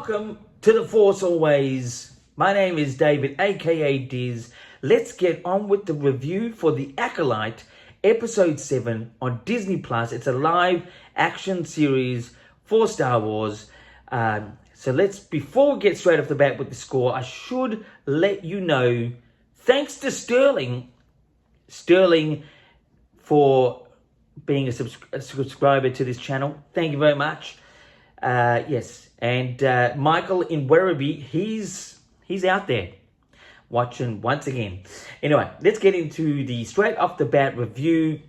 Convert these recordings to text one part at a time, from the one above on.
welcome to the Force always. My name is David, aka Diz. Let's get on with the review for The Acolyte, Episode 7 on Disney Plus. It's a live action series for Star Wars. Before we get straight off the bat with the score, I should let you know, thanks to Sterling for being a subscriber to this channel. Thank you very much. Yes, and Michael in Werribee, he's out there watching once again. Anyway, let's get into the straight off the bat review.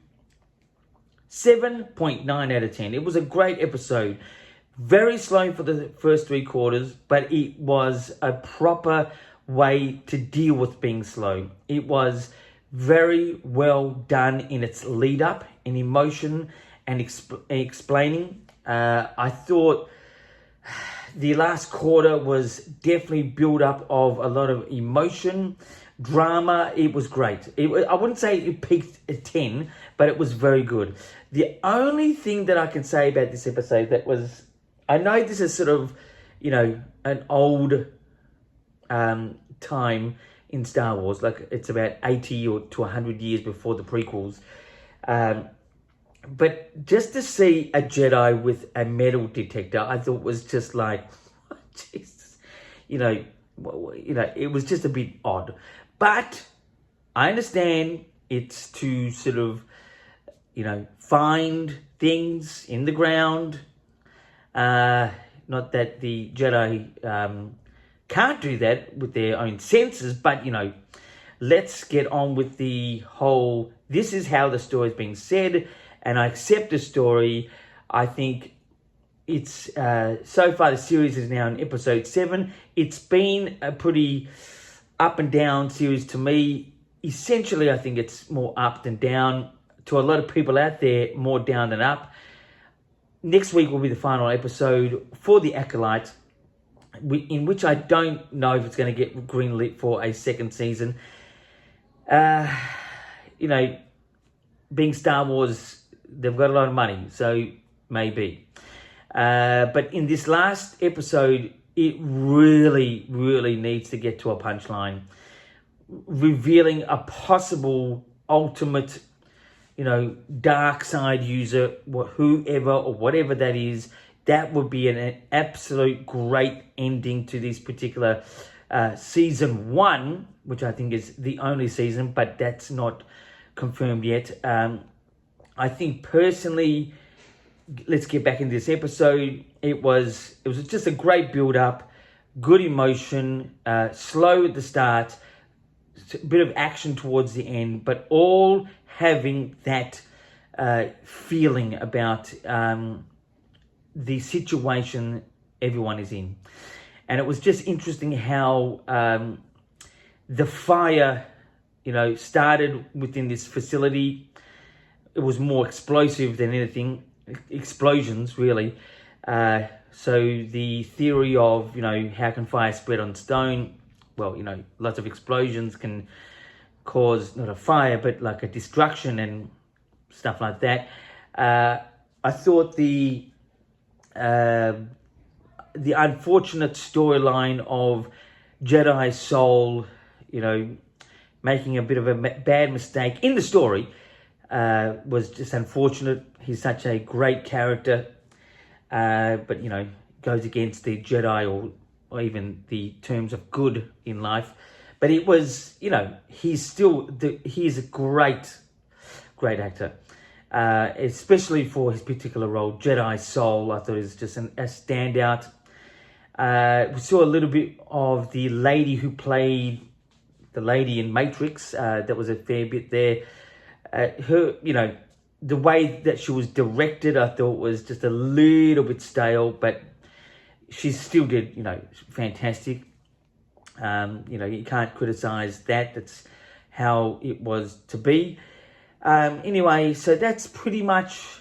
7.9 out of 10. It was a great episode. Very slow for the first three quarters, but it was a proper way to deal with being slow. It was very well done in its lead up, in emotion and explaining. I thought the last quarter was definitely build up of a lot of emotion, drama. It was great. I wouldn't say it peaked at 10, but it was very good. The only thing that I can say about this episode that was, I know this is sort of, an old time in Star Wars, like it's about 80 or to 100 years before the prequels. But just to see a Jedi with a metal detector, I thought was just like, Jesus, it was just a bit odd. But I understand it's to sort of, find things in the ground. Not that the Jedi can't do that with their own senses, but, let's get on with the whole, this is how the story is being said, and I accept the story. I think it's, so far the series is now in episode 7. It's been a pretty up and down series to me. Essentially, I think it's more up than down. To a lot of people out there, more down than up. Next week will be the final episode for The Acolyte, in which I don't know if it's going to get greenlit for a second season. Being Star Wars, they've got a lot of money, so maybe. But in this last episode, it really, really needs to get to a punchline, revealing a possible ultimate, dark side user, whoever or whatever that is. That would be an absolute great ending to this particular season 1, which I think is the only season, but that's not confirmed yet. I think personally, let's get back into this episode. It was just a great build up, good emotion, slow at the start, a bit of action towards the end, but all having that feeling about the situation everyone is in. And it was just interesting how the fire, started within this facility. It was more explosive than anything, explosions really. So the theory of, how can fire spread on stone? Well, lots of explosions can cause not a fire, but like a destruction and stuff like that. I thought the unfortunate storyline of Jedi Soul, making a bit of a bad mistake in the story, was just unfortunate. He's such a great character, but goes against the Jedi or even the terms of good in life. But it was, he's a great actor. Especially for his particular role, Jedi Soul. I thought it was just a standout. We saw a little bit of the lady who played the lady in Matrix. That was a fair bit there. Her, the way that she was directed, I thought was just a little bit stale, but she still did, fantastic. You can't criticize that. That's how it was to be. Anyway, so that's pretty much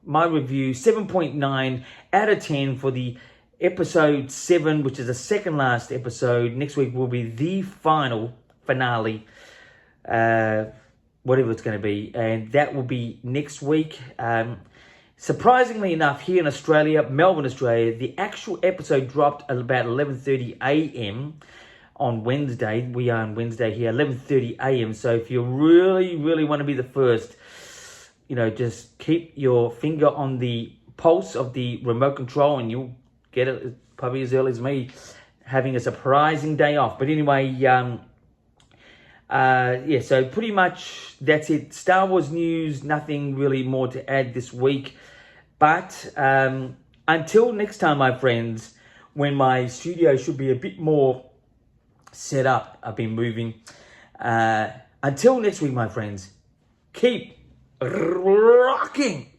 my review. 7.9 out of 10 for the episode 7, which is the second last episode. Next week will be the finale, whatever it's going to be, and that will be next week. Surprisingly enough, here in Australia, Melbourne, Australia, the actual episode dropped at about 11:30 a.m. on Wednesday. We are on Wednesday here, 11:30 a.m. So if you really, really want to be the first, just keep your finger on the pulse of the remote control and you'll get it probably as early as me having a surprising day off. But anyway, so pretty much that's it. Star Wars news, nothing really more to add this week. But until next time, my friends, when my studio should be a bit more set up, I've been moving. Until next week, my friends, keep rocking.